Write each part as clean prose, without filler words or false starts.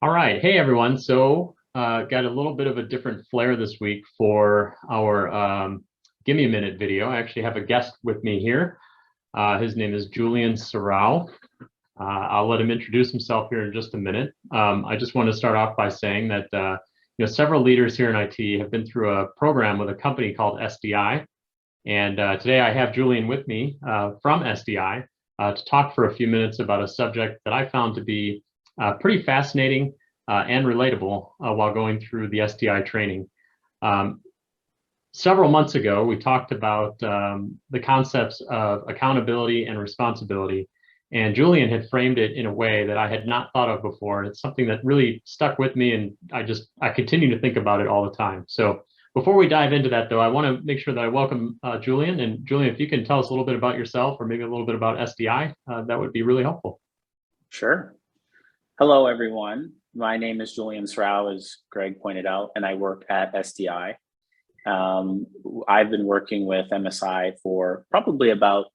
All right. Hey, everyone. Got a little bit of a different flair this week for our Gimme a Minute video. I actually have a guest with me here. His name is Julian Sorrell. I'll let him introduce himself here in just a minute. I just want to start off by saying that several leaders here in IT have been through a program with a company called SDI. And today I have Julian with me from SDI to talk for a few minutes about a subject that I found to be pretty fascinating and relatable while going through the SDI training. Several months ago, we talked about the concepts of accountability and responsibility, and Julian had framed it in a way that I had not thought of before. It's something that really stuck with me, and I continue to think about it all the time. So before we dive into that, though, I want to make sure that I welcome Julian. And Julian, if you can tell us a little bit about yourself or maybe a little bit about SDI, that would be really helpful. Sure. Hello, everyone. My name is Julian Sorrell, as Greg pointed out, and I work at SDI. I've been working with MSI for probably about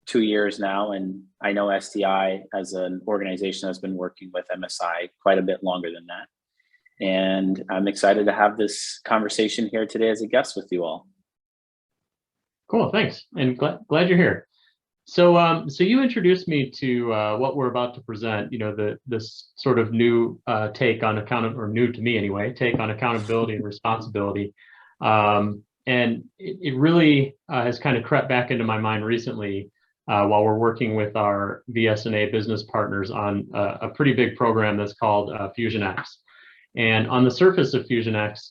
2 years now, and I know SDI as an organization has been working with MSI quite a bit longer than that. And I'm excited to have this conversation here today as a guest with you all. Cool, thanks, and glad you're here. So you introduced me to what we're about to present. This sort of new take on new to me anyway, take on accountability and responsibility, and it really has kind of crept back into my mind recently while we're working with our VSNA business partners on a pretty big program that's called FusionX. And on the surface of FusionX,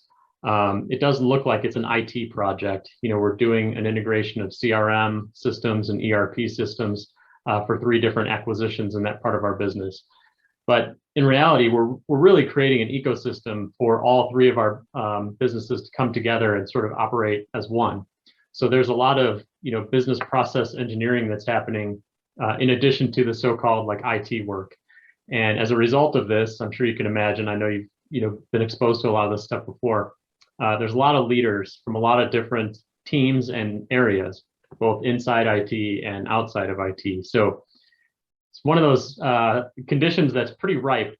it doesn't look like it's an IT project. We're doing an integration of CRM systems and ERP systems for 3 different acquisitions in that part of our business. But in reality, we're really creating an ecosystem for all 3 of our businesses to come together and sort of operate as one. So there's a lot of business process engineering that's happening in addition to the so-called like IT work. And as a result of this, I'm sure you can imagine, I know you've been exposed to a lot of this stuff before. There's a lot of leaders from a lot of different teams and areas, both inside IT and outside of IT. So it's one of those conditions that's pretty ripe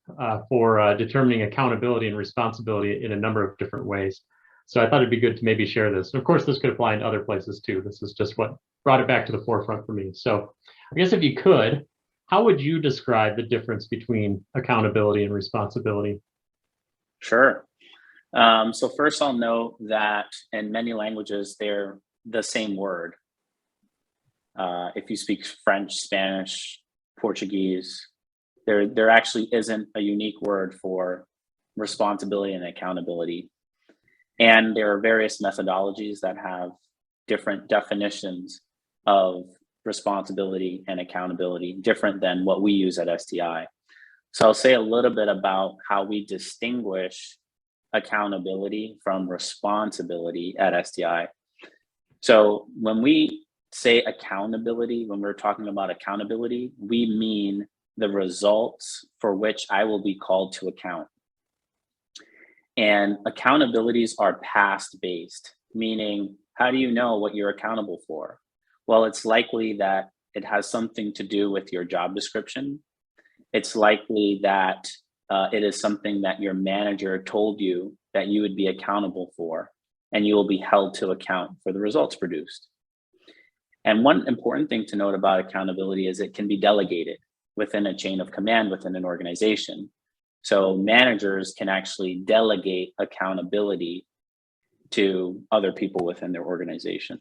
for determining accountability and responsibility in a number of different ways. So I thought it'd be good to maybe share this. And of course, this could apply in other places too. This is just what brought it back to the forefront for me. So I guess if you could, how would you describe the difference between accountability and responsibility? Sure. So first I'll note that in many languages, they're the same word. If you speak French, Spanish, Portuguese, there actually isn't a unique word for responsibility and accountability. And there are various methodologies that have different definitions of responsibility and accountability, different than what we use at SDI. So I'll say a little bit about how we distinguish accountability from responsibility at SDI. So when we say accountability, when we're talking about accountability, we mean the results for which I will be called to account. And accountabilities are past based, meaning how do you know what you're accountable for? Well, it's likely that it has something to do with your job description. It's likely that it is something that your manager told you that you would be accountable for, and you will be held to account for the results produced. And one important thing to note about accountability is it can be delegated within a chain of command within an organization. So managers can actually delegate accountability to other people within their organization.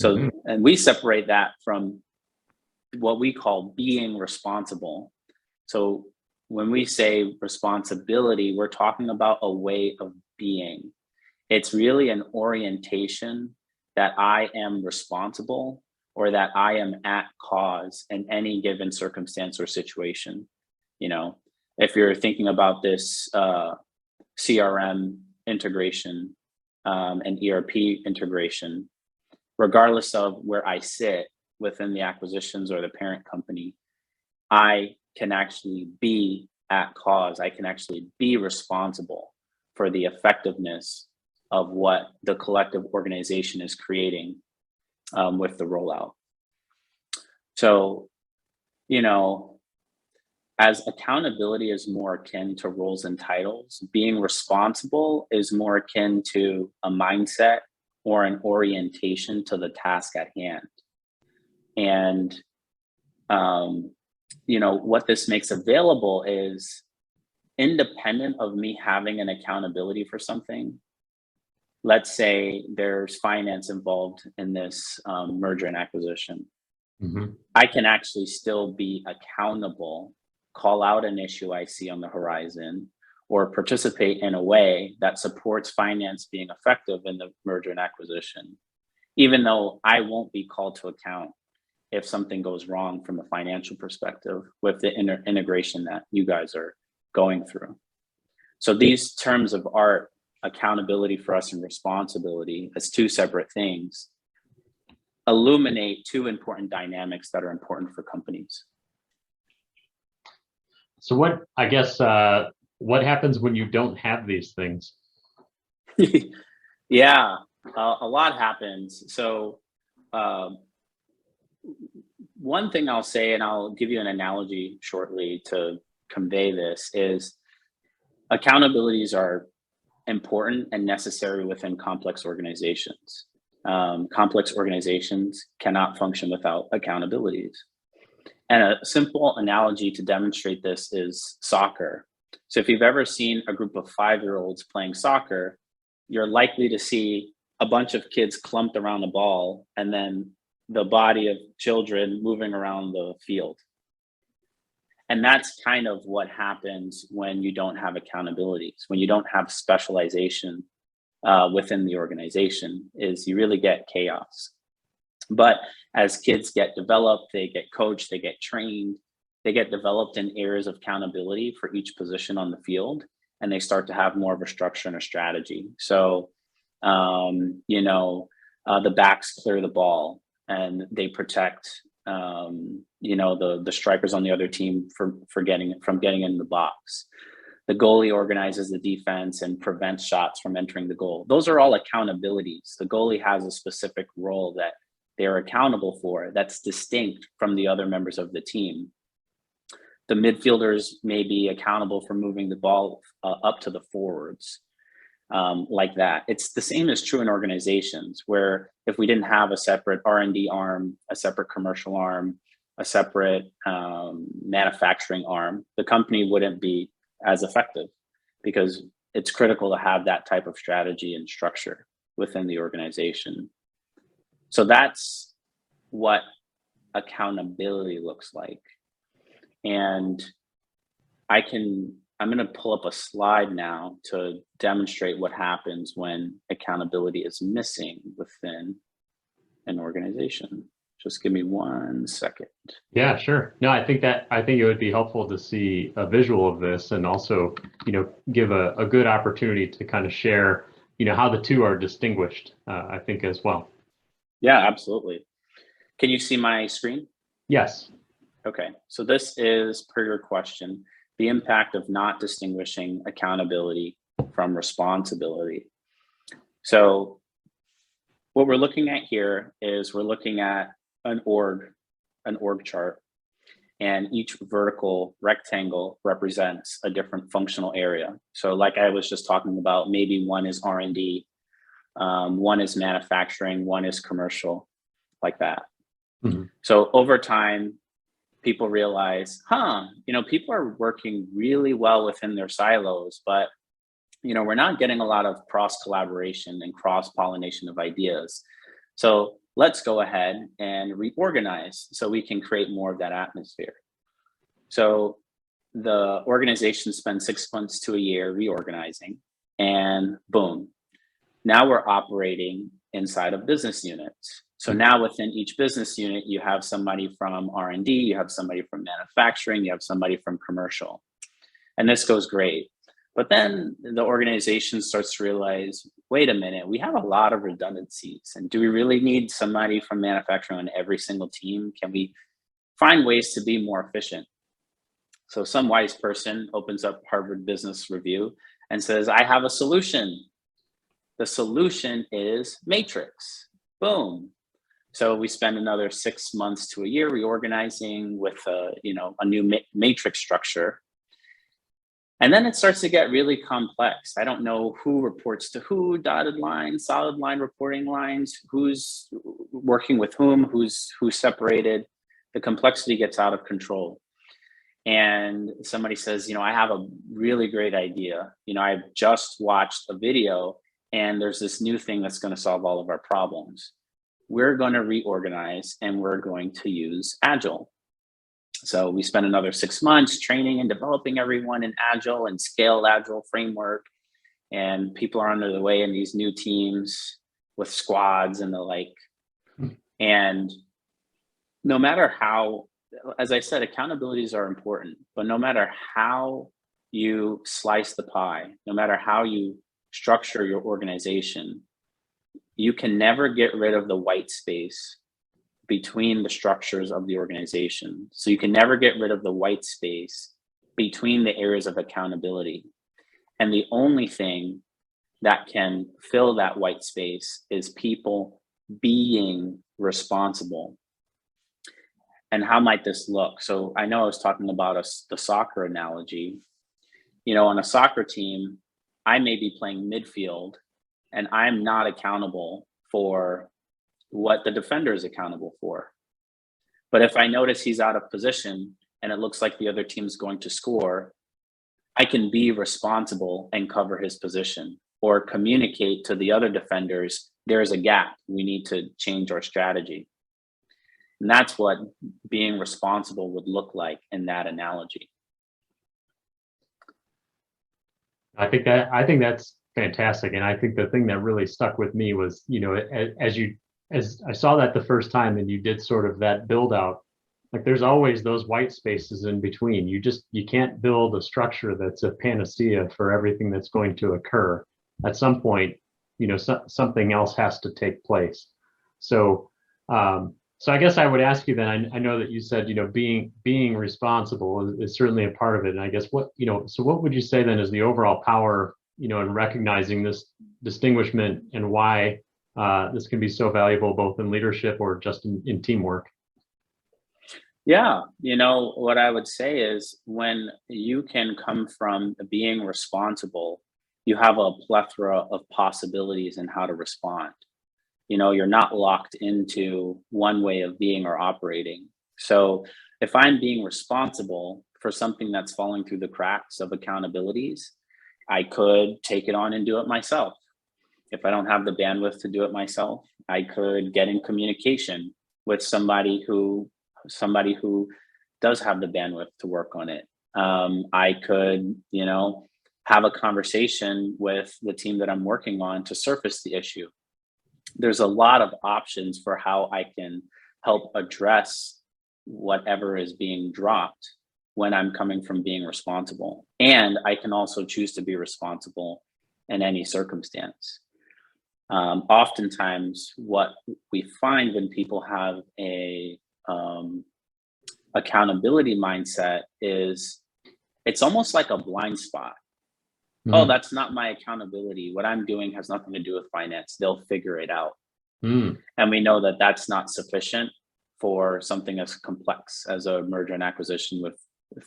So, and we separate that from what we call being responsible. So when we say responsibility, we're talking about a way of being. It's really an orientation that I am responsible or that I am at cause in any given circumstance or situation. If you're thinking about this CRM integration and ERP integration, regardless of where I sit within the acquisitions or the parent company, I can actually be at cause. I can actually be responsible for the effectiveness of what the collective organization is creating with the rollout. So, As accountability is more akin to roles and titles, being responsible is more akin to a mindset or an orientation to the task at hand. And what this makes available is independent of me having an accountability for something. Let's say there's finance involved in this merger and acquisition. Mhm. I can actually still be accountable, call out an issue I see on the horizon, or participate in a way that supports finance being effective in the merger and acquisition, even though I won't be called to account if something goes wrong from a financial perspective with the integration that you guys are going through. So these terms of art, accountability for us and responsibility as two separate things, illuminate two important dynamics that are important for companies. So what happens when you don't have these things? Yeah, a lot happens. So one thing I'll say, and I'll give you an analogy shortly to convey this, is accountabilities are important and necessary within complex organizations. Complex organizations cannot function without accountabilities. And a simple analogy to demonstrate this is soccer. So if you've ever seen a group of 5-year-olds playing soccer, you're likely to see a bunch of kids clumped around the ball and then the body of children moving around the field. And that's kind of what happens when you don't have accountabilities, when you don't have specialization within the organization, is you really get chaos. But as kids get developed, they get coached, they get trained, they get developed in areas of accountability for each position on the field, and they start to have more of a structure and a strategy. So, the backs clear the ball and they protect, the strikers on the other team from getting in the box. The goalie organizes the defense and prevents shots from entering the goal. Those are all accountabilities. The goalie has a specific role that they're accountable for that's distinct from the other members of the team. The midfielders may be accountable for moving the ball up to the forwards, like that. It's the same is true in organizations, where if we didn't have a separate R&D arm, a separate commercial arm, a separate manufacturing arm, the company wouldn't be as effective, because it's critical to have that type of strategy and structure within the organization. So that's what accountability looks like. And I'm going to pull up a slide now to demonstrate what happens when accountability is missing within an organization. Just give me 1 second. Yeah, sure. No, I think it would be helpful to see a visual of this, and also, give a good opportunity to kind of share, how the two are distinguished, I think, as well. Yeah, absolutely. Can you see my screen? Yes. Okay, so this is, per your question, the impact of not distinguishing accountability from responsibility. So what we're looking at here is we're looking at an org chart, and each vertical rectangle represents a different functional area. So like I was just talking about, maybe one is R&D, one is manufacturing, one is commercial, like that. Mm-hmm. So over time, people realize, people are working really well within their silos, but we're not getting a lot of cross collaboration and cross pollination of ideas. So let's go ahead and reorganize so we can create more of that atmosphere. So the organization spends 6 months to a year reorganizing, and boom, now we're operating inside of business units. So now within each business unit, you have somebody from R&D, you have somebody from manufacturing, you have somebody from commercial. And this goes great. But then the organization starts to realize, wait a minute, we have a lot of redundancies. And do we really need somebody from manufacturing on every single team? Can we find ways to be more efficient? So some wise person opens up Harvard Business Review and says, I have a solution. The solution is matrix. Boom. So we spend another 6 months to a year reorganizing with a new matrix structure. And then it starts to get really complex. I don't know who reports to who, dotted lines, solid line reporting lines, who's working with whom, who's separated. The complexity gets out of control. And somebody says, I have a really great idea. I've just watched a video and there's this new thing that's going to solve all of our problems. We're going to reorganize and we're going to use Agile. So we spent another 6 months training and developing everyone in Agile and scaled Agile framework. And people are under the way in these new teams with squads and the like. And no matter how, as I said, accountabilities are important, but no matter how you slice the pie, no matter how you structure your organization, you can never get rid of the white space between the structures of the organization. So you can never get rid of the white space between the areas of accountability. And the only thing that can fill that white space is people being responsible. And how might this look? So I know I was talking about the soccer analogy. On a soccer team, I may be playing midfield and I'm not accountable for what the defender is accountable for. But if I notice he's out of position and it looks like the other team's going to score, I can be responsible and cover his position or communicate to the other defenders, there's a gap, we need to change our strategy. And that's what being responsible would look like in that analogy. I think that's fantastic. And I think the thing that really stuck with me was, as I saw that the first time and you did sort of that build out, like there's always those white spaces in between. You can't build a structure that's a panacea for everything that's going to occur. At some point, something else has to take place. So, so I guess I would ask you then, I know that you said, being responsible is certainly a part of it. And I guess so what would you say then is the overall power, in recognizing this distinguishment and why this can be so valuable both in leadership or just in teamwork? Yeah, what I would say is when you can come from being responsible, you have a plethora of possibilities in how to respond. You're not locked into one way of being or operating. So if I'm being responsible for something that's falling through the cracks of accountabilities, I could take it on and do it myself. If I don't have the bandwidth to do it myself, I could get in communication with somebody who does have the bandwidth to work on it. I could, have a conversation with the team that I'm working on to surface the issue. There's a lot of options for how I can help address whatever is being dropped when I'm coming from being responsible. And I can also choose to be responsible in any circumstance. Oftentimes, what we find when people have a accountability mindset is it's almost like a blind spot. Oh, that's not my accountability. What I'm doing has nothing to do with finance. They'll figure it out. And we know that that's not sufficient for something as complex as a merger and acquisition with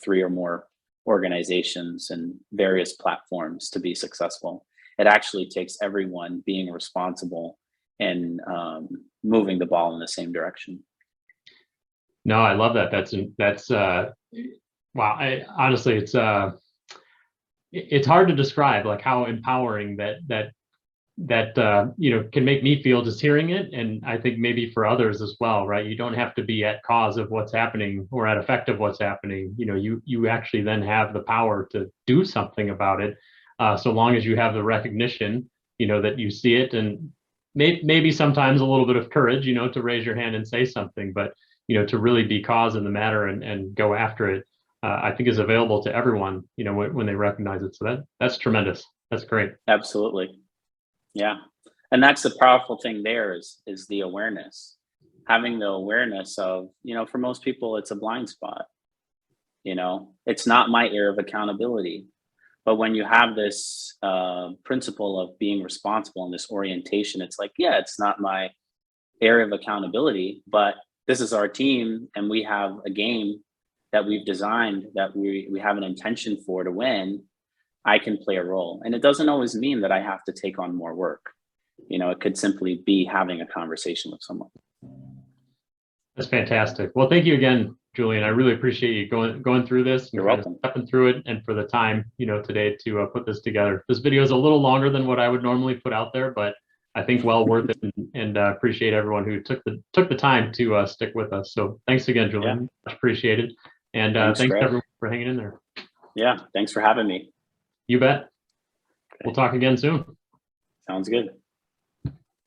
3 or more organizations and various platforms to be successful. It actually takes everyone being responsible and moving the ball in the same direction. No, I love that. That's wow. Honestly, it's hard to describe like how empowering that can make me feel just hearing it. And I think maybe for others as well, right? You don't have to be at cause of what's happening or at effect of what's happening. You actually then have the power to do something about it. So long as you have the recognition, that you see it, and maybe sometimes a little bit of courage, to raise your hand and say something, but, to really be cause in the matter and go after it. I think is available to everyone, when they recognize it. So that's tremendous. That's great. Absolutely. Yeah. And that's the powerful thing there is the awareness, having the awareness of, for most people, it's a blind spot. It's not my area of accountability. But when you have this principle of being responsible and this orientation, it's like, yeah, it's not my area of accountability, but this is our team and we have a game that we've designed that we have an intention for to win. I can play a role. And it doesn't always mean that I have to take on more work. You know, it could simply be having a conversation with someone. That's fantastic. Well, thank you again, Julian. I really appreciate you going through this and You're kind of welcome. stepping through it, and for the time, today to put this together. This video is a little longer than what I would normally put out there, but I think well worth it, and appreciate everyone who took the time to stick with us. So thanks again, Julian. Yeah. Much appreciated. And Thanks, thanks Greg. everyone for hanging in there. Yeah, thanks for having me. You bet. Okay. We'll talk again soon. Sounds good.